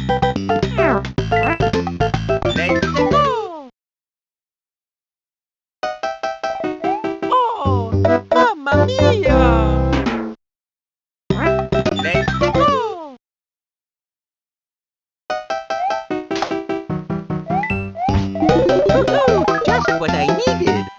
Let's go! Oh, mamma mia! Let's go! Woohoo! Just what I needed!